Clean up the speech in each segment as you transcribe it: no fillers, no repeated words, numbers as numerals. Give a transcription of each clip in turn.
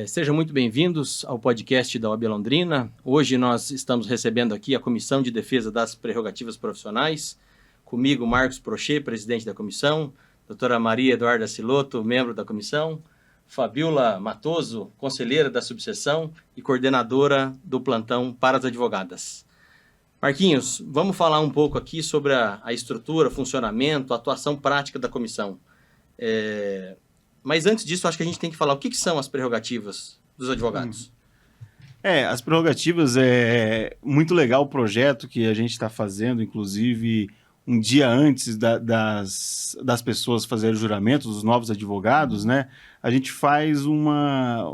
Sejam muito bem-vindos ao podcast da OAB Londrina. Hoje nós estamos recebendo aqui a Comissão de Defesa das Prerrogativas Profissionais. Comigo, Marcos Prochet, presidente da comissão, doutora Maria Eduarda Silotto, membro da comissão, Fabiola Matoso, conselheira da subseção e coordenadora do plantão para as advogadas. Marquinhos, vamos falar um pouco aqui sobre a estrutura, funcionamento, atuação prática da comissão. Mas antes disso, acho que a gente tem que falar o que são as prerrogativas dos advogados. As prerrogativas é muito legal o projeto que a gente está fazendo, inclusive um dia antes das pessoas fazerem o juramento, dos novos advogados, né? A gente faz uma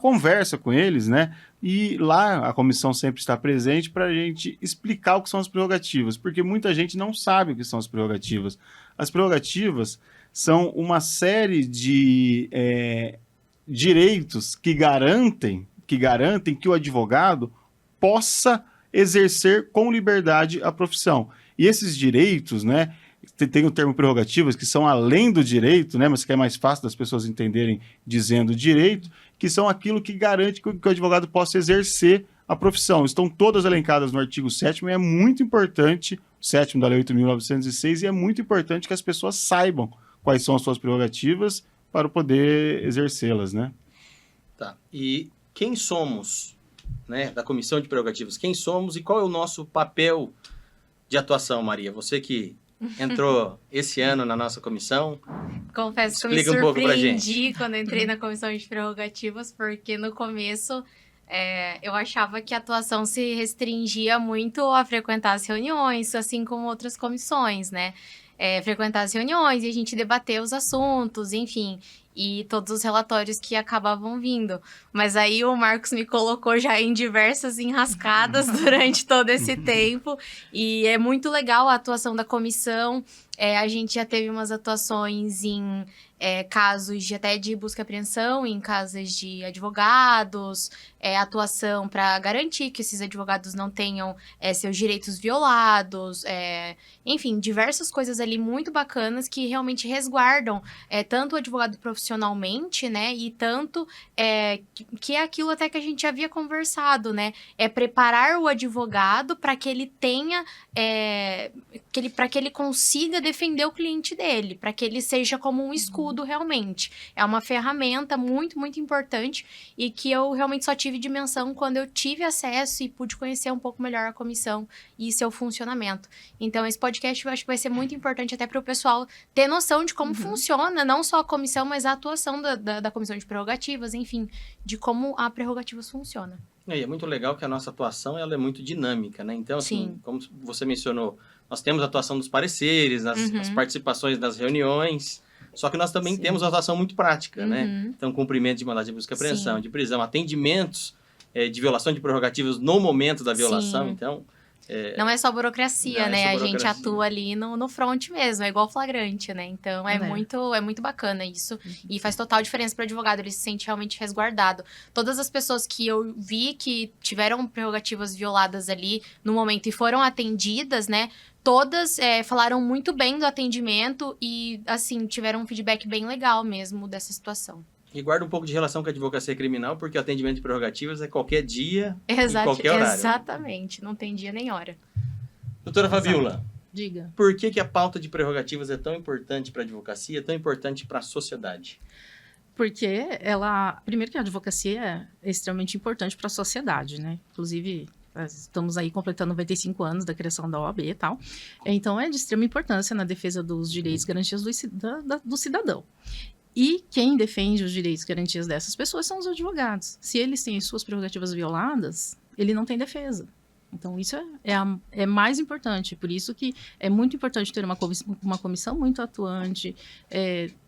conversa com eles, né? E lá a comissão sempre está presente para a gente explicar o que são as prerrogativas, porque muita gente não sabe o que são as prerrogativas. As prerrogativas são uma série de direitos que garantem que o advogado possa exercer com liberdade a profissão. E esses direitos, né, tem o termo prerrogativas, que são além do direito, né, mas que é mais fácil das pessoas entenderem dizendo direito, que são aquilo que garante que o advogado possa exercer a profissão. Estão todas elencadas no artigo 7º e é muito importante, o 7º da Lei 8.906, e é muito importante que as pessoas saibam quais são as suas prerrogativas para poder exercê-las, né? Tá. E quem somos, né, da Comissão de Prerrogativas? Quem somos e qual é o nosso papel de atuação, Maria? Você que entrou esse ano na nossa comissão. Confesso que eu me surpreendi quando entrei na Comissão de Prerrogativas, porque no começo eu achava que a atuação se restringia muito a frequentar as reuniões, assim como outras comissões, né? Frequentar as reuniões e a gente debater os assuntos, enfim, e todos os relatórios que acabavam vindo. Mas aí o Marcos me colocou já em diversas enrascadas durante todo esse tempo, e é muito legal a atuação da comissão. A gente já teve umas atuações em casos até de busca e apreensão, em casas de advogados, atuação para garantir que esses advogados não tenham seus direitos violados, enfim, diversas coisas ali muito bacanas que realmente resguardam tanto o advogado profissionalmente, né, e tanto que é aquilo até que a gente já havia conversado, né, preparar o advogado para que ele tenha, para que ele consiga defender o cliente dele, para que ele seja como um escudo realmente. É uma ferramenta muito, muito importante e que eu realmente só tive dimensão quando eu tive acesso e pude conhecer um pouco melhor a comissão e seu funcionamento. Então, esse podcast eu acho que vai ser muito importante até para o pessoal ter noção de como funciona, não só a comissão, mas a atuação da Comissão de Prerrogativas, enfim, de como a Prerrogativas funciona. É muito legal que a nossa atuação ela é muito dinâmica, né? Então, assim, como você mencionou, nós temos a atuação dos pareceres, as participações nas reuniões, só que nós também temos a atuação muito prática, né? Então, cumprimento de mandado de busca e apreensão, de prisão, atendimentos de violação de prerrogativas no momento da violação, então... Não é só burocracia, né? A gente atua ali no front mesmo, é igual flagrante, né? Então, é muito bacana isso. E faz total diferença para o advogado, ele se sente realmente resguardado. Todas as pessoas que eu vi que tiveram prerrogativas violadas ali no momento e foram atendidas, né? Todas falaram muito bem do atendimento e, assim, tiveram um feedback bem legal mesmo dessa situação. E guarda um pouco de relação com a advocacia criminal, porque o atendimento de prerrogativas é qualquer dia, em qualquer horário. Exatamente, não tem dia nem hora. Doutora Fabiola, diga. Por que a pauta de prerrogativas é tão importante para a advocacia, tão importante para a sociedade? Porque primeiro que a advocacia é extremamente importante para a sociedade, né? Inclusive... Estamos aí completando 95 anos da criação da OAB e tal. Então, é de extrema importância na defesa dos direitos e garantias do cidadão. E quem defende os direitos e garantias dessas pessoas são os advogados. Se eles têm as suas prerrogativas violadas, ele não tem defesa. Então, isso é mais importante. Por isso que é muito importante ter uma comissão muito atuante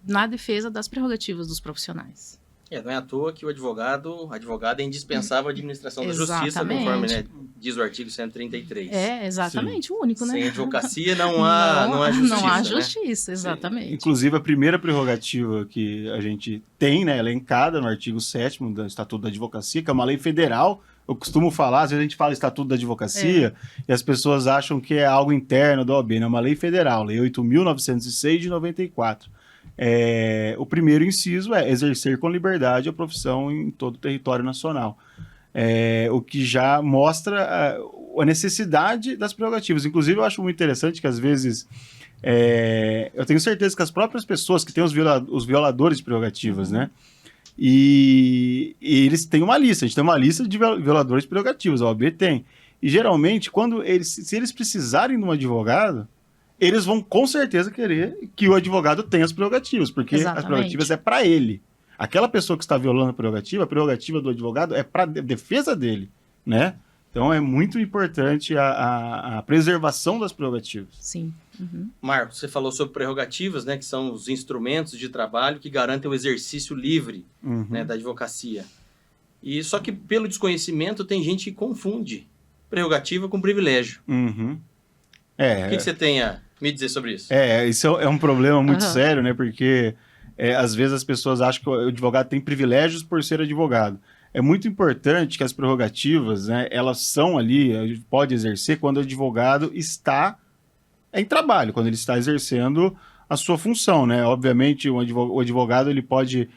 na defesa das prerrogativas dos profissionais. Não é à toa que o advogado é indispensável à administração da justiça, conforme, né, diz o artigo 133. Exatamente, o único, né? Sem advocacia não há justiça. Não há justiça, exatamente. Inclusive, a primeira prerrogativa que a gente tem, né, elencada no artigo 7º do Estatuto da Advocacia, que é uma lei federal. Eu costumo falar, às vezes a gente fala Estatuto da Advocacia e as pessoas acham que é algo interno da OAB, né? É uma lei federal, Lei 8.906 de 94. o primeiro inciso é exercer com liberdade a profissão em todo o território nacional. O que já mostra a necessidade das prerrogativas. Inclusive, eu acho muito interessante que, às vezes, eu tenho certeza que as próprias pessoas que têm os violadores de prerrogativas, né? E eles têm uma lista, a gente tem uma lista de violadores de prerrogativas, a OAB tem. E, geralmente, se eles precisarem de um advogado, eles vão, com certeza, querer que o advogado tenha as prerrogativas, porque as prerrogativas é para ele. Aquela pessoa que está violando a prerrogativa do advogado é para defesa dele, né? Então, é muito importante a preservação das prerrogativas. Sim. Uhum. Marcos, você falou sobre prerrogativas, né, que são os instrumentos de trabalho que garantem o exercício livre, né, da advocacia. E só que, pelo desconhecimento, tem gente que confunde prerrogativa com privilégio. Uhum. O que você tem a me dizer sobre isso? Isso é um problema muito sério, né? Porque às vezes as pessoas acham que o advogado tem privilégios por ser advogado. É muito importante que as prerrogativas, né, elas são ali, a gente pode exercer quando o advogado está em trabalho, quando ele está exercendo a sua função, né? Obviamente, o advogado ele pode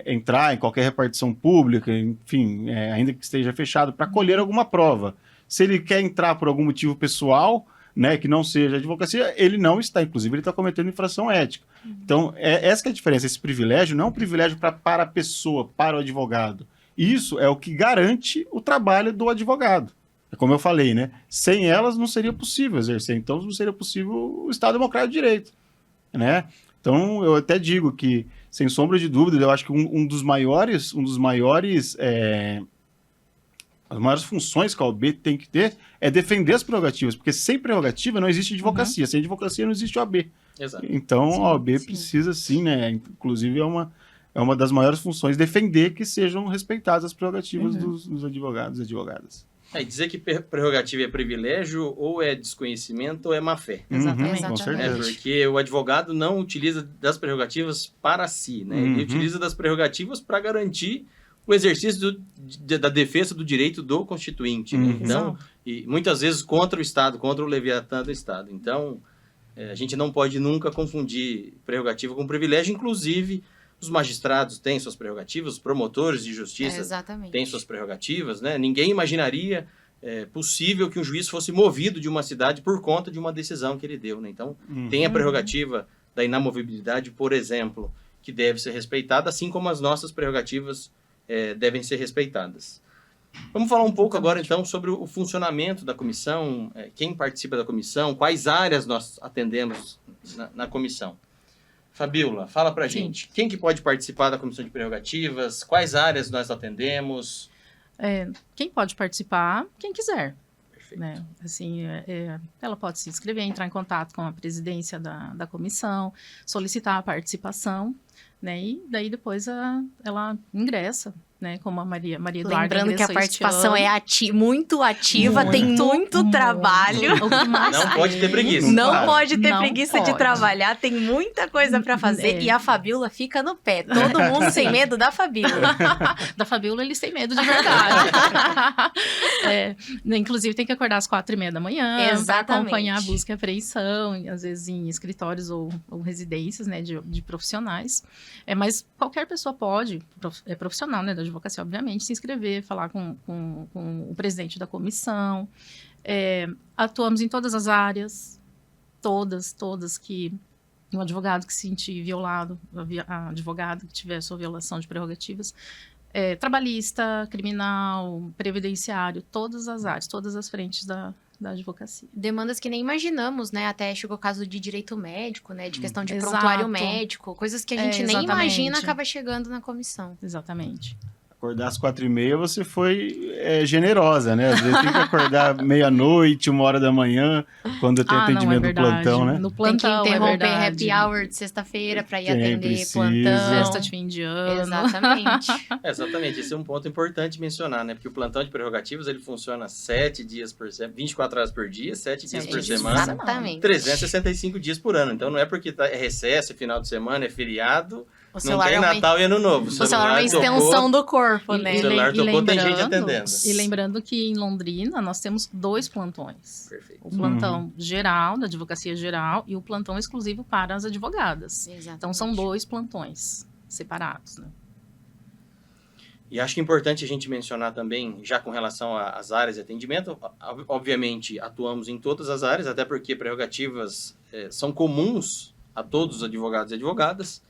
entrar em qualquer repartição pública, enfim, ainda que esteja fechado, para colher alguma prova. Se ele quer entrar por algum motivo pessoal, né, que não seja advocacia, ele não está, inclusive ele está cometendo infração ética. Então, essa que é a diferença, esse privilégio não é um privilégio para a pessoa, para o advogado. Isso é o que garante o trabalho do advogado. Como eu falei, né, sem elas não seria possível exercer, então não seria possível o Estado Democrático de Direito, né? Então, eu até digo que, sem sombra de dúvida, eu acho que as maiores funções que a OAB tem que ter é defender as prerrogativas, porque sem prerrogativa não existe advocacia, sem advocacia não existe OAB. Exato. Então, a OAB precisa sim, né? Inclusive, é uma das maiores funções defender que sejam respeitadas as prerrogativas dos advogados e advogadas. Dizer que prerrogativa é privilégio, ou é desconhecimento, ou é má-fé. Exatamente. Com certeza. Porque o advogado não utiliza das prerrogativas para si, né? Ele utiliza das prerrogativas para garantir o exercício da defesa do direito do constituinte. Né? Então, e muitas vezes contra o Estado, contra o leviatã do Estado. Então, a gente não pode nunca confundir prerrogativa com privilégio, inclusive os magistrados têm suas prerrogativas, os promotores de justiça têm suas prerrogativas, né? Ninguém imaginaria possível que um juiz fosse movido de uma cidade por conta de uma decisão que ele deu, né? Então, tem a prerrogativa da inamovibilidade, por exemplo, que deve ser respeitada, assim como as nossas prerrogativas devem ser respeitadas. Vamos falar um pouco agora, então, sobre o funcionamento da comissão, quem participa da comissão, quais áreas nós atendemos na comissão. Fabíola, fala pra gente, quem que pode participar da comissão de prerrogativas, quais áreas nós atendemos? Quem pode participar, quem quiser. Perfeito. Né? Assim, ela pode se inscrever, entrar em contato com a presidência da comissão, solicitar a participação, né? E daí depois ela ingressa, né? Como a Maria Eduarda. Lembrando que a participação é muito ativa, tem muito trabalho. Não pode ter preguiça. Não pode ter preguiça de trabalhar, tem muita coisa para fazer. E a Fabíola fica no pé. Todo mundo sem medo da Fabíola. Da Fabíola eles têm medo de verdade. Inclusive tem que acordar às 4h30 da manhã para acompanhar a busca e apreensão, às vezes em escritórios ou residências, né, de profissionais. Mas qualquer pessoa pode, profissional, né, da advocacia, obviamente, se inscrever, falar com o presidente da comissão. Atuamos em todas as áreas, todas que um advogado que se sentir violado, a advogada que tiver sua violação de prerrogativas, trabalhista, criminal, previdenciário, todas as áreas, todas as frentes da advocacia. Demandas que nem imaginamos, né? Até chegou o caso de direito médico, né? De questão de prontuário médico, coisas que a gente nem imagina acaba chegando na comissão. Exatamente. Acordar às 4h30, você foi generosa, né? Às vezes tem que acordar meia-noite, 1h da manhã, quando tem atendimento no plantão, né? No plantão, tem que interromper happy hour de sexta-feira para ir atender plantão. Festa de fim de ano. Exatamente. Exatamente, esse é um ponto importante mencionar, né? Porque o plantão de prerrogativas, ele funciona 7 dias por semana, 24 horas por dia, 7 dias por semana, exatamente. 365 dias por ano. Então, não é porque é recesso, é final de semana, é feriado, O celular não tem Natal e Ano Novo. O celular é uma extensão do corpo, né? O celular tocou, tem gente atendendo. E lembrando que em Londrina nós temos 2 plantões. Perfeito. O plantão geral, da Advocacia Geral, e o plantão exclusivo para as advogadas. Exatamente. Então são 2 plantões separados, né? E acho que é importante a gente mencionar também, já com relação às áreas de atendimento, obviamente atuamos em todas as áreas, até porque prerrogativas são comuns a todos os advogados e advogadas.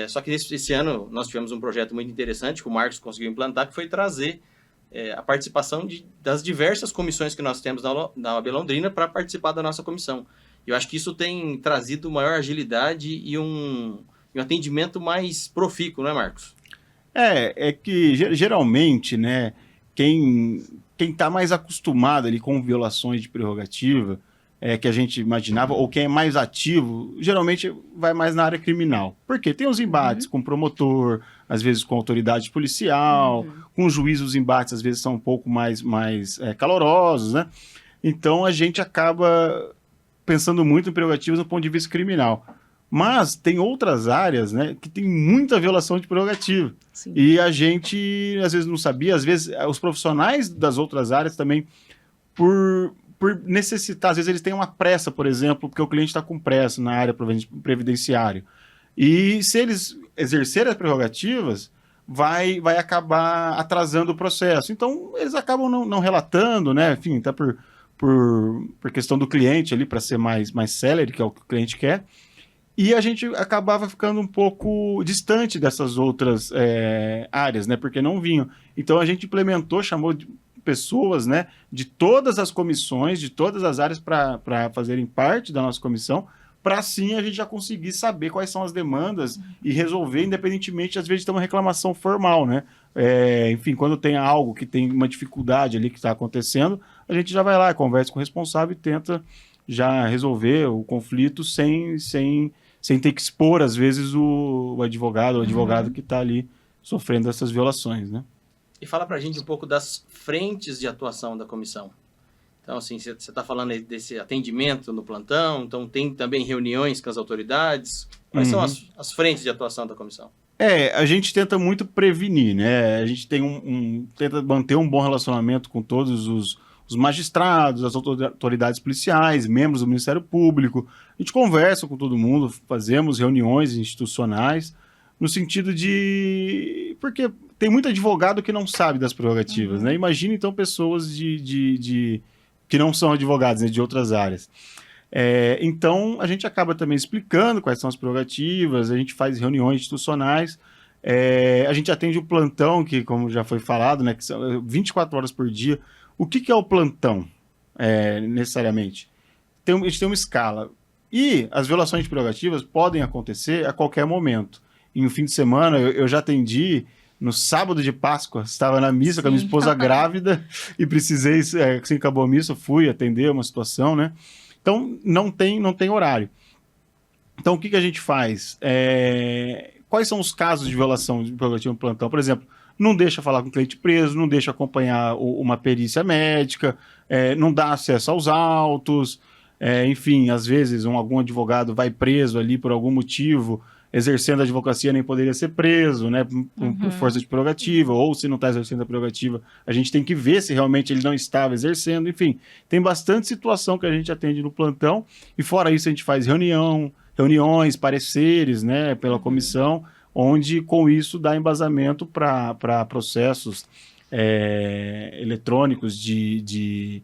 Só que esse ano nós tivemos um projeto muito interessante que o Marcos conseguiu implantar, que foi trazer a participação das diversas comissões que nós temos na OAB Londrina para participar da nossa comissão. Eu acho que isso tem trazido maior agilidade e um atendimento mais profícuo, não é, Marcos? É que geralmente, né, quem está mais acostumado ali com violações de prerrogativa, que a gente imaginava, ou quem é mais ativo, geralmente vai mais na área criminal. Porque tem os embates com promotor, às vezes com autoridade policial, com juiz os embates às vezes são um pouco mais calorosos, né? Então a gente acaba pensando muito em prerrogativas do ponto de vista criminal. Mas tem outras áreas, né, que tem muita violação de prerrogativa. Sim. E a gente, às vezes, não sabia. Às vezes, os profissionais das outras áreas também, por necessitar, às vezes eles têm uma pressa, por exemplo, porque o cliente está com pressa na área previdenciária. E se eles exercerem as prerrogativas, vai acabar atrasando o processo. Então, eles acabam não relatando, né, enfim, até por questão do cliente ali, para ser mais célere, que é o que o cliente quer. E a gente acabava ficando um pouco distante dessas outras áreas, né? Porque não vinham. Então a gente implementou, chamou de pessoas, né, de todas as comissões, de todas as áreas para fazerem parte da nossa comissão, para assim a gente já conseguir saber quais são as demandas e resolver, independentemente, às vezes, de ter uma reclamação formal, né? Enfim, quando tem algo que tem uma dificuldade ali que está acontecendo, a gente já vai lá, conversa com o responsável e tenta já resolver o conflito sem ter que expor, às vezes, o advogado que está ali sofrendo essas violações, né? E fala pra gente um pouco das frentes de atuação da comissão. Então, assim, você está falando aí desse atendimento no plantão, então tem também reuniões com as autoridades. Quais são as frentes de atuação da comissão? A gente tenta muito prevenir, né? A gente tem tenta manter um bom relacionamento com todos os magistrados, as autoridades policiais, membros do Ministério Público. A gente conversa com todo mundo, fazemos reuniões institucionais, no sentido de... Porque tem muito advogado que não sabe das prerrogativas, né? Imagina, então, pessoas que não são advogados, né, de outras áreas. Então, a gente acaba também explicando quais são as prerrogativas, a gente faz reuniões institucionais, a gente atende o plantão, que, como já foi falado, né, que são 24 horas por dia. O que é o plantão, necessariamente? A gente tem uma escala. E as violações de prerrogativas podem acontecer a qualquer momento. Em um fim de semana, eu já atendi no sábado de Páscoa, estava na missa com a minha esposa grávida e precisei, assim acabou a missa, fui atender uma situação, né? Então, não tem horário. Então, o que a gente faz? Quais são os casos de violação de prerrogativa no plantão? Por exemplo, não deixa falar com o cliente preso, não deixa acompanhar uma perícia médica, não dá acesso aos autos, enfim, às vezes algum advogado vai preso ali por algum motivo, exercendo a advocacia nem poderia ser preso, né, por força de prerrogativa, ou se não está exercendo a prerrogativa, a gente tem que ver se realmente ele não estava exercendo, enfim, tem bastante situação que a gente atende no plantão, e fora isso a gente faz reuniões, pareceres, né, pela comissão, onde com isso dá embasamento para processos eletrônicos de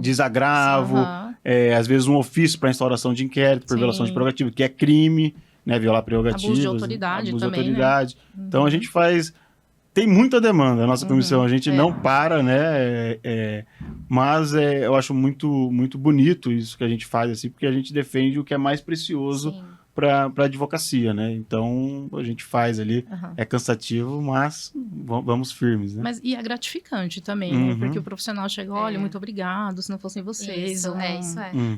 desagravo, às vezes um ofício para instauração de inquérito por violação de prerrogativa, que é crime, né, violar prerrogativas. Abuso de autoridade abuso também, de autoridade. né? Então a gente tem muita demanda a nossa comissão, a gente não para, né, mas eu acho muito, muito bonito isso que a gente faz, assim, porque a gente defende o que é mais precioso para a advocacia, né? Então a gente faz ali, é cansativo, mas vamos firmes, né? Mas e é gratificante também, né? Porque o profissional chega, olha, muito obrigado, se não fossem vocês, isso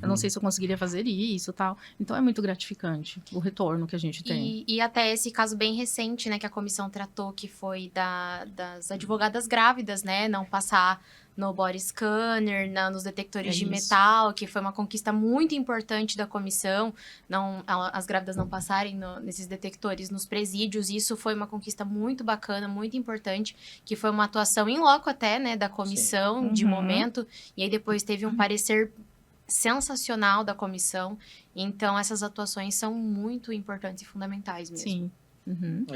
eu não sei se eu conseguiria fazer isso, tal. Então é muito gratificante o retorno que a gente tem. E até esse caso bem recente, né, que a comissão tratou, que foi das advogadas grávidas, né, não passar no body scanner, nos detectores de metal, que foi uma conquista muito importante da comissão, as grávidas não passarem nesses detectores nos presídios. Isso foi uma conquista muito bacana, muito importante, que foi uma atuação em loco até, né, da comissão, de momento, e aí depois teve um parecer sensacional da comissão. Então, essas atuações são muito importantes e fundamentais mesmo. Sim.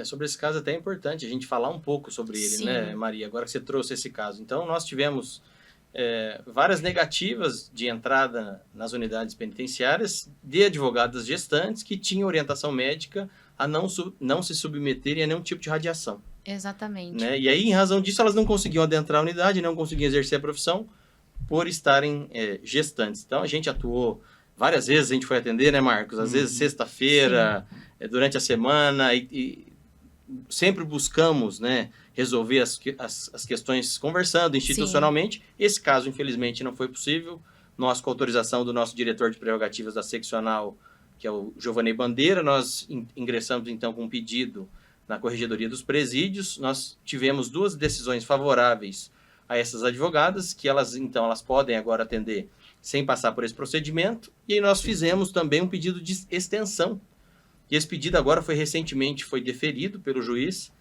Sobre esse caso até é importante a gente falar um pouco sobre ele, Sim. né, Maria? Agora que você trouxe esse caso. Então, nós tivemos várias negativas de entrada nas unidades penitenciárias de advogadas gestantes que tinham orientação médica a não se submeterem a nenhum tipo de radiação. Exatamente. Né? E aí, em razão disso, elas não conseguiam adentrar a unidade, não conseguiam exercer a profissão por estarem gestantes. Então, a gente atuou várias vezes, a gente foi atender, né, Marcos? Às vezes, sexta-feira, durante a semana, e sempre buscamos, né, resolver as questões conversando institucionalmente. Sim. Esse caso, infelizmente, não foi possível. Nós, com autorização do nosso diretor de prerrogativas da seccional, que é o Giovanni Bandeira, nós ingressamos, então, com um pedido na Corregedoria dos Presídios. Nós tivemos 2 decisões favoráveis a essas advogadas, que elas podem agora atender sem passar por esse procedimento. E aí nós fizemos também um pedido de extensão. E esse pedido agora recentemente foi deferido pelo juiz.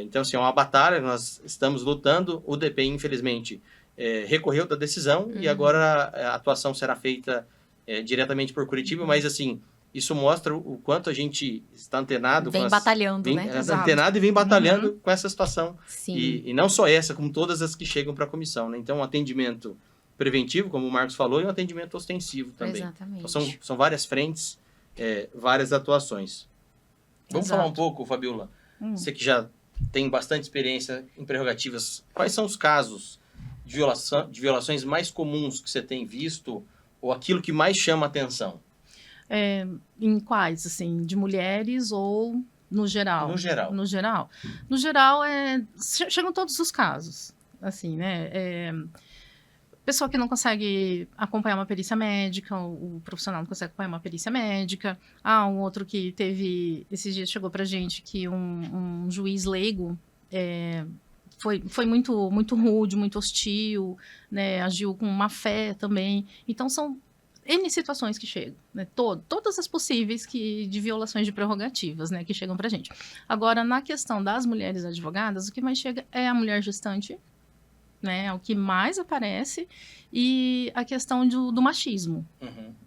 Então, assim, é uma batalha, nós estamos lutando. O DPI, infelizmente, recorreu da decisão e agora a atuação será feita diretamente por Curitiba, mas, assim, isso mostra o quanto a gente está antenado. Vem batalhando, né? Antenado e vem batalhando com essa situação. Sim. E não só essa, como todas as que chegam para a comissão, né? Então, um atendimento preventivo, como o Marcos falou, e um atendimento ostensivo também. Exatamente. Então, são várias frentes, várias atuações. Vamos falar um pouco, Fabiola, você que já tem bastante experiência em prerrogativas, quais são os casos de violações mais comuns que você tem visto, ou aquilo que mais chama a atenção? Em quais, assim, de mulheres ou no geral? No geral. No geral. No geral, chegam todos os casos, assim, né? Pessoa que não consegue acompanhar uma perícia médica, o profissional não consegue acompanhar uma perícia médica. Um outro que esses dias chegou pra gente que um juiz leigo foi muito, muito rude, muito hostil, né? Agiu com má fé também. Então, são N situações que chegam, né? Todas as possíveis de violações de prerrogativas, né? Que chegam pra gente. Agora, na questão das mulheres advogadas, o que mais chega é a mulher gestante, né? É o que mais aparece, e a questão do machismo,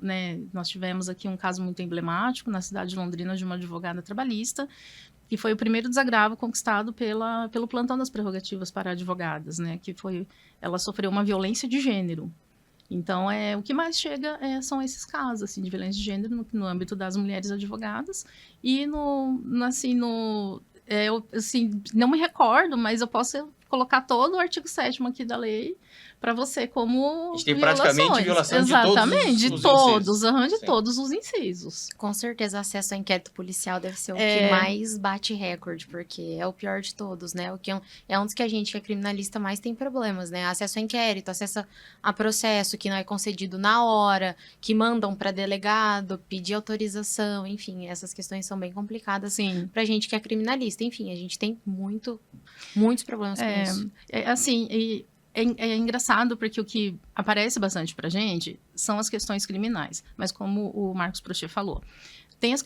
né? Nós tivemos aqui um caso muito emblemático na cidade de Londrina de uma advogada trabalhista, que foi o primeiro desagravo conquistado pelo plantão das prerrogativas para advogadas, né? Ela sofreu uma violência de gênero. Então, o que mais chega são esses casos, assim, de violência de gênero no âmbito das mulheres advogadas, e eu, assim, não me recordo, mas eu posso colocar todo o artigo 7º aqui da lei para você como a gente tem praticamente violação de todos os incisos. Com certeza, acesso ao inquérito policial deve ser o que mais bate recorde, porque é o pior de todos, né? É um dos que a gente, que é criminalista, mais tem problemas, né? Acesso ao inquérito, acesso a processo que não é concedido na hora, que mandam para delegado, pedir autorização, enfim, essas questões são bem complicadas pra gente que é criminalista. Enfim, a gente tem muitos problemas com isso. Assim, é engraçado porque o que aparece bastante pra gente são as questões criminais. Mas como o Marcos Prochet falou, tem as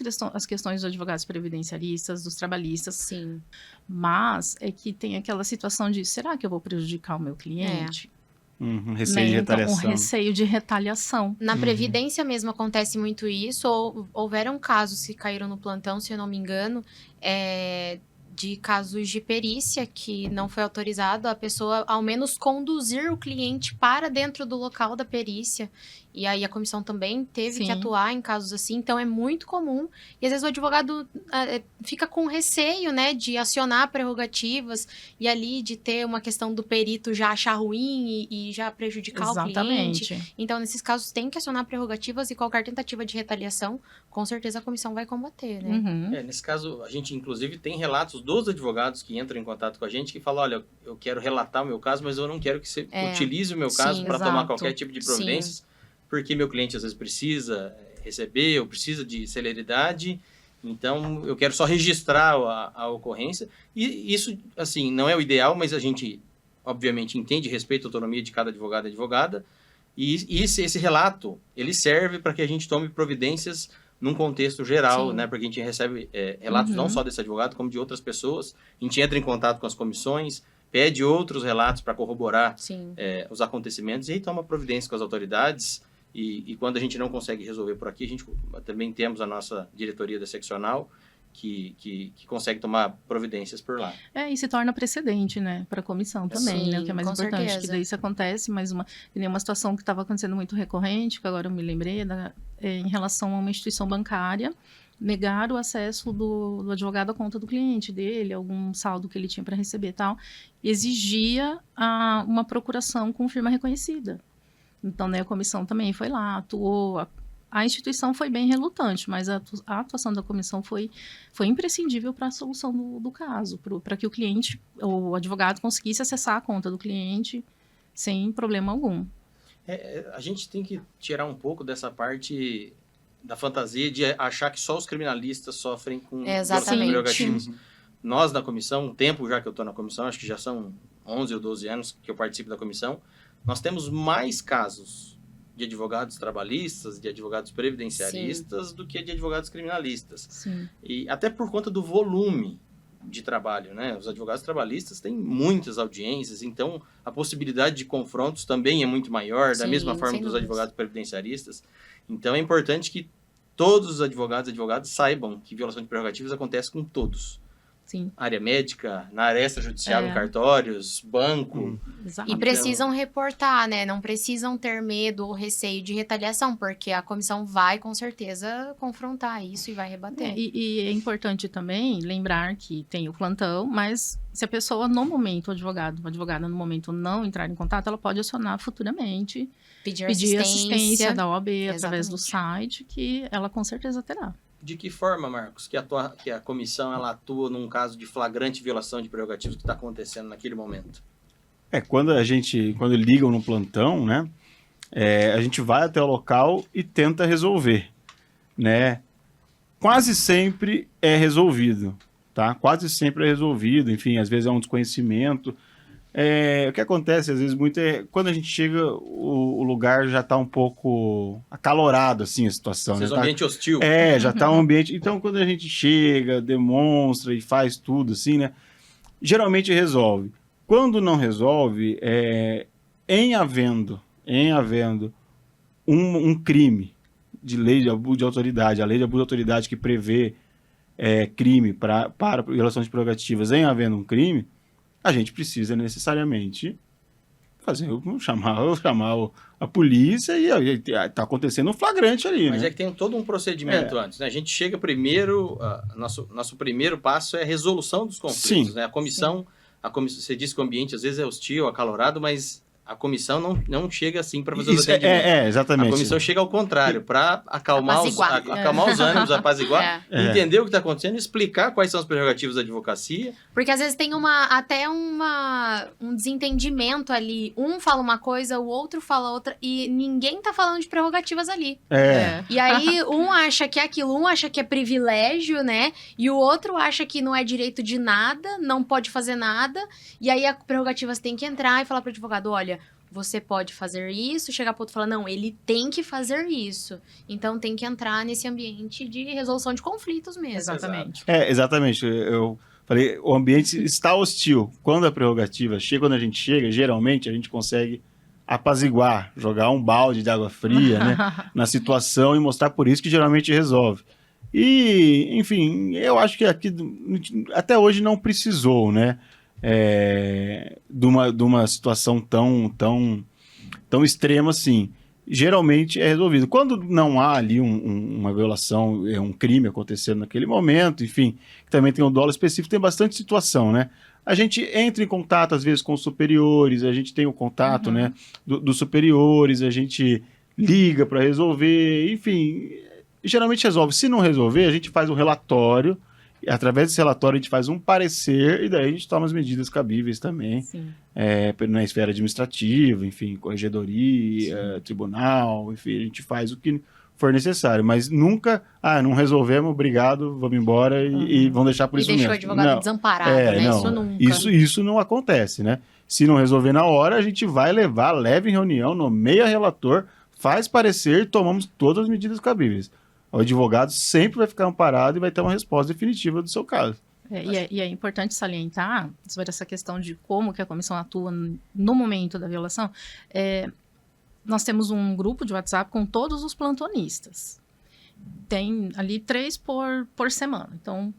questões dos advogados previdenciaristas, dos trabalhistas. Sim. Mas é que tem aquela situação de, será que eu vou prejudicar o meu cliente? Receio de retaliação. Então, um receio de retaliação. Na Previdência mesmo acontece muito isso. Houveram casos que caíram no plantão, se eu não me engano, de casos de perícia que não foi autorizado a pessoa, ao menos, conduzir o cliente para dentro do local da perícia. E aí a comissão também teve que atuar em casos assim. Então, é muito comum. E, às vezes, o advogado fica com receio, né, de acionar prerrogativas e ali de ter uma questão do perito já achar ruim e já prejudicar o cliente. Então, nesses casos, tem que acionar prerrogativas e qualquer tentativa de retaliação, com certeza a comissão vai combater, né? Nesse caso, a gente, inclusive, tem relatos dos advogados que entram em contato com a gente que falam, olha, eu quero relatar o meu caso, mas eu não quero que você utilize o meu caso para tomar qualquer tipo de providências, porque meu cliente às vezes precisa receber ou precisa de celeridade, então eu quero só registrar a ocorrência. E isso, assim, não é o ideal, mas a gente obviamente, entende e respeita a autonomia de cada advogado e advogada, e esse relato, ele serve para que a gente tome providências num contexto geral, né? Porque a gente recebe relatos não só desse advogado, como de outras pessoas. A gente entra em contato com as comissões, pede outros relatos para corroborar os acontecimentos e aí toma providência com as autoridades. E quando a gente não consegue resolver por aqui, a gente também temos a nossa diretoria da seccional, que consegue tomar providências por lá. E se torna precedente, né, para a comissão também, né, o que é mais importante, certeza. que daí isso acontece, mas uma situação que estava acontecendo muito recorrente, que agora eu me lembrei, em relação a uma instituição bancária, negar o acesso do advogado à conta do cliente dele, algum saldo que ele tinha para receber e tal, exigia uma procuração com firma reconhecida. Então, né, a comissão também foi lá, atuou. A instituição foi bem relutante, mas a atuação da comissão foi imprescindível para a solução do caso, para que o cliente, o advogado, conseguisse acessar a conta do cliente sem problema algum. A gente tem que tirar um pouco dessa parte da fantasia de achar que só os criminalistas sofrem com violação de prerrogativas. Nós, da comissão, um tempo já que eu estou na comissão, acho que já são 11 ou 12 anos que eu participo da comissão, nós temos mais casos de advogados trabalhistas, de advogados previdenciaristas, do que de advogados criminalistas. Sim. E até por conta do volume de trabalho, né? Os advogados trabalhistas têm muitas audiências, então a possibilidade de confrontos também é muito maior, da mesma forma que os advogados previdenciaristas. Então é importante que todos os advogados e advogadas saibam que violação de prerrogativas acontece com todos. Sim. Área médica, na área extrajudicial, em cartórios, banco. E precisam reportar, né? Não precisam ter medo ou receio de retaliação, porque a comissão vai, com certeza, confrontar isso e vai rebater. E é importante também lembrar que tem o plantão, mas se a pessoa, no momento, a advogada, no momento, não entrar em contato, ela pode acionar futuramente, pedir assistência da OAB através do site, que ela com certeza terá. De que forma, Marcos, que a comissão ela atua num caso de flagrante violação de prerrogativas que está acontecendo naquele momento? Quando ligam no plantão, né, a gente vai até o local e tenta resolver, né? Quase sempre é resolvido, tá? Quase sempre é resolvido, enfim, às vezes é um desconhecimento. O que acontece, às vezes, muito quando a gente chega, o lugar já está um pouco acalorado, assim, a situação. Às vezes um ambiente hostil. Já está um ambiente... Então, quando a gente chega, demonstra e faz tudo, assim, né? Geralmente resolve. Quando não resolve, em havendo um crime de lei de abuso de autoridade, a lei de abuso de autoridade que prevê crime para violação de prerrogativas, em havendo um crime, a gente precisa necessariamente chamar a polícia e está acontecendo um flagrante ali, Mas né? é que tem todo um procedimento antes, né? A gente chega primeiro, nosso primeiro passo é a resolução dos conflitos, né? A comissão, você disse que o ambiente às vezes é hostil, acalorado, mas a comissão não chega assim para fazer os atendimentos. Exatamente. A comissão chega ao contrário, para acalmar os ânimos, apaziguar, entender o que está acontecendo e explicar quais são as prerrogativas da advocacia. Porque às vezes tem um desentendimento ali. Um fala uma coisa, o outro fala outra, e ninguém tá falando de prerrogativas ali. E aí, um acha que é aquilo, um acha que é privilégio, né? E o outro acha que não é direito de nada, não pode fazer nada. E aí, a prerrogativas tem que entrar e falar pro advogado, olha, você pode fazer isso, chegar pro outro e falar, não, ele tem que fazer isso. Então, tem que entrar nesse ambiente de resolução de conflitos mesmo. Exatamente. Exatamente. Eu falei, o ambiente está hostil. Quando a prerrogativa chega, quando a gente chega, geralmente a gente consegue apaziguar, jogar um balde de água fria, né, na situação e mostrar por isso que geralmente resolve. E, enfim, eu acho que aqui até hoje não precisou, né, de uma situação tão extrema assim. Geralmente é resolvido. Quando não há ali uma violação, um crime acontecendo naquele momento, enfim, que também tem um dolo específico, tem bastante situação, né? A gente entra em contato, às vezes, com os superiores, a gente tem o contato, né, dos superiores, a gente liga para resolver, enfim, geralmente resolve. Se não resolver, a gente faz um relatório, e através desse relatório a gente faz um parecer, e daí a gente toma as medidas cabíveis também, na esfera administrativa, enfim, corregedoria, tribunal, enfim, a gente faz o que for necessário, mas nunca, não resolvemos, obrigado, vamos embora e vamos deixar por isso mesmo. E deixou o advogado desamparado, né? Não, isso nunca. Isso não acontece, né? Se não resolver na hora, a gente vai leva em reunião, nomeia relator, faz parecer e tomamos todas as medidas cabíveis. O advogado sempre vai ficar amparado e vai ter uma resposta definitiva do seu caso. E é importante salientar sobre essa questão de como que a comissão atua no momento da violação. Nós temos um grupo de WhatsApp com todos os plantonistas. Tem ali 3 por semana. Então,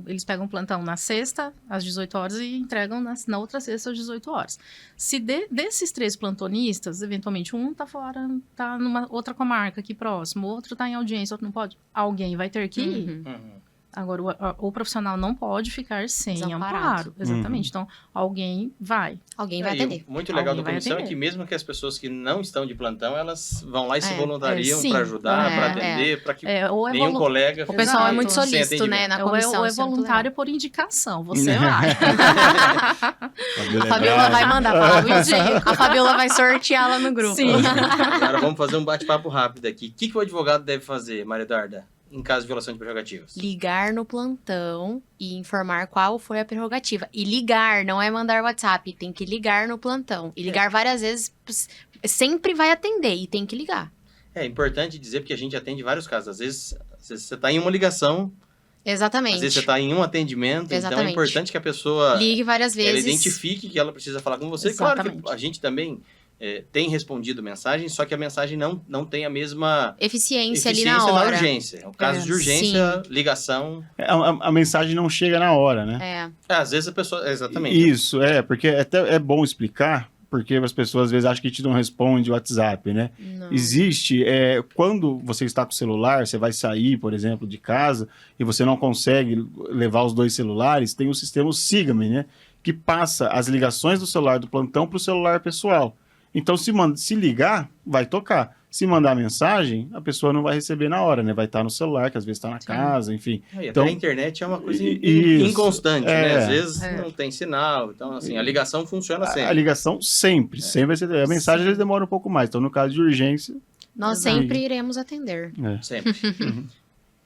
eles pegam um plantão na sexta, às 18 horas, e entregam na outra sexta, às 18 horas. Se desses 3 plantonistas, eventualmente, um está fora, está numa outra comarca aqui próximo, outro está em audiência, outro não pode, alguém vai ter que ir. Agora, o profissional não pode ficar sem amparo. Exatamente. Então, alguém vai. Alguém vai atender. Muito legal da comissão é que mesmo que as pessoas que não estão de plantão, elas vão lá e se voluntariam para ajudar, para atender, para que nenhum colega... O pessoal é muito solícito, né, na comissão. Ou é voluntário por indicação, você vai. A Fabiola vai mandar falar bonitinho. A Fabiola vai sortear lá no grupo. Sim. Agora vamos fazer um bate-papo rápido aqui. O que o advogado deve fazer, Maria Eduarda, em caso de violação de prerrogativas? Ligar no plantão e informar qual foi a prerrogativa. E ligar, não é mandar WhatsApp, tem que ligar no plantão. E ligar várias vezes, sempre vai atender e tem que ligar. É importante dizer, porque a gente atende vários casos. Às vezes você está em uma ligação. Exatamente. Às vezes você está em um atendimento. Exatamente. Então é importante que a pessoa ligue várias vezes. Ela identifique que ela precisa falar com você. Exatamente. Claro que a gente também tem respondido mensagem, só que a mensagem não tem a mesma eficiência ali na hora. Urgência. É um caso de urgência, ligação. A mensagem não chega na hora, né? Às vezes a pessoa... Exatamente. Isso, porque até é bom explicar, porque as pessoas às vezes acham que te não responde o WhatsApp, né? Não. Existe, quando você está com o celular, você vai sair, por exemplo, de casa, e você não consegue levar os 2 celulares, tem o sistema Siga-me, né? Que passa as ligações do celular do plantão para o celular pessoal. Então, se ligar, vai tocar. Se mandar mensagem, a pessoa não vai receber na hora, né? Vai estar no celular, que às vezes está na casa, enfim. E até a internet é uma coisa inconstante, né? Às vezes não tem sinal. Então, assim, a ligação funciona sempre. A ligação sempre vai ser... A mensagem, às vezes, demora um pouco mais. Então, no caso de urgência... Nós sempre iremos atender. Sempre.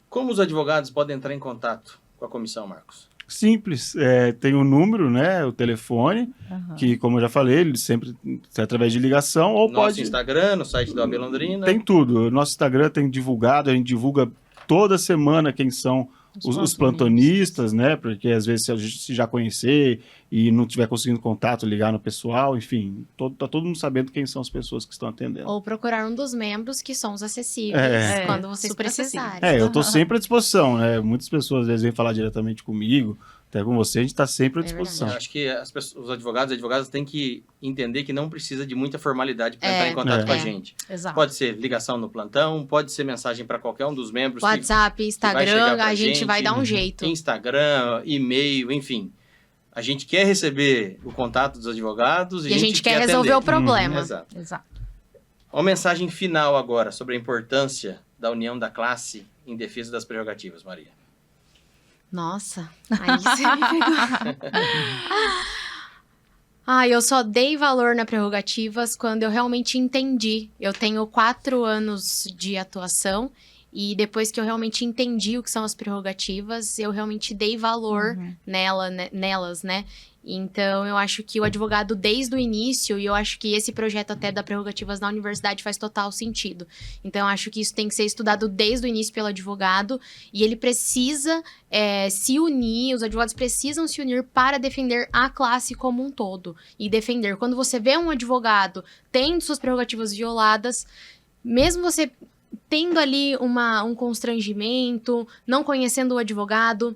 Como os advogados podem entrar em contato com a comissão, Marcos? Simples, tem o número, né, o telefone, que, como eu já falei, ele sempre é através de ligação, ou Nosso Instagram, no site da OAB Londrina. Tem tudo. O nosso Instagram tem divulgado, a gente divulga toda semana quem são os plantonistas, né, porque às vezes se a gente já conhecer e não tiver conseguindo contato, ligar no pessoal, enfim, tá todo mundo sabendo quem são as pessoas que estão atendendo. Ou procurar um dos membros que são os acessíveis, quando vocês precisarem. Eu estou sempre à disposição, né, muitas pessoas às vezes vêm falar diretamente comigo, até com você, a gente está sempre à disposição. Eu acho que os advogados e advogadas têm que entender que não precisa de muita formalidade para entrar em contato com a gente. Exato. Pode ser ligação no plantão, pode ser mensagem para qualquer um dos membros. WhatsApp, Instagram, a gente vai dar um jeito. Instagram, e-mail, enfim. A gente quer receber o contato dos advogados e a gente quer resolver o problema. Exato. Uma mensagem final agora sobre a importância da união da classe em defesa das prerrogativas, Maria. Nossa, aí você me pegou. Eu só dei valor nas prerrogativas quando eu realmente entendi. Eu tenho 4 anos de atuação e depois que eu realmente entendi o que são as prerrogativas, eu realmente dei valor nelas, né? Então, eu acho que o advogado, desde o início, e eu acho que esse projeto até da prerrogativas na universidade faz total sentido. Então, eu acho que isso tem que ser estudado desde o início pelo advogado, e ele precisa se unir, os advogados precisam se unir para defender a classe como um todo. E defender, quando você vê um advogado tendo suas prerrogativas violadas, mesmo você tendo ali um constrangimento, não conhecendo o advogado,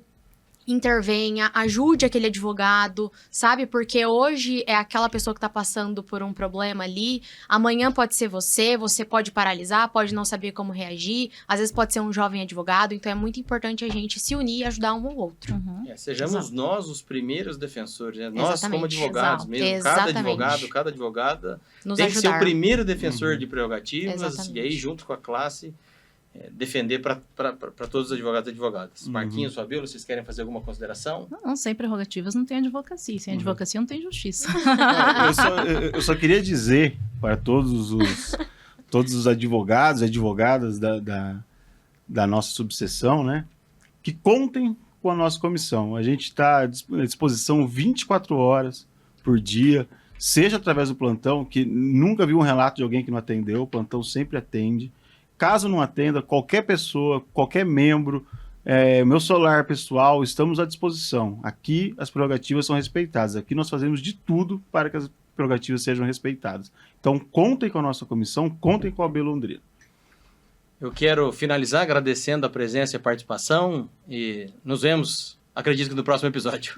intervenha, ajude aquele advogado, sabe? Porque hoje é aquela pessoa que tá passando por um problema ali, amanhã pode ser você pode paralisar, pode não saber como reagir, às vezes pode ser um jovem advogado, então é muito importante a gente se unir e ajudar um ao outro. Sejamos nós os primeiros defensores, né? Nós como advogados mesmo, cada advogada nos tem ajudar. que ser o primeiro defensor de prerrogativas, e aí junto com a classe defender para todos os advogados e advogadas. Marquinhos, Fabiola, vocês querem fazer alguma consideração? Não, sem prerrogativas não tem advocacia. Sem advocacia não tem justiça. Eu só queria dizer para todos os advogados e advogadas da nossa subseção, né, que contem com a nossa comissão. A gente está à disposição 24 horas por dia, seja através do plantão, que nunca vi um relato de alguém que não atendeu, o plantão sempre atende. Caso não atenda, qualquer pessoa, qualquer membro, meu celular pessoal, estamos à disposição. Aqui as prerrogativas são respeitadas, aqui nós fazemos de tudo para que as prerrogativas sejam respeitadas. Então contem com a nossa comissão, contem com a OAB Londrina. Eu quero finalizar agradecendo a presença e a participação e nos vemos, acredito que no próximo episódio.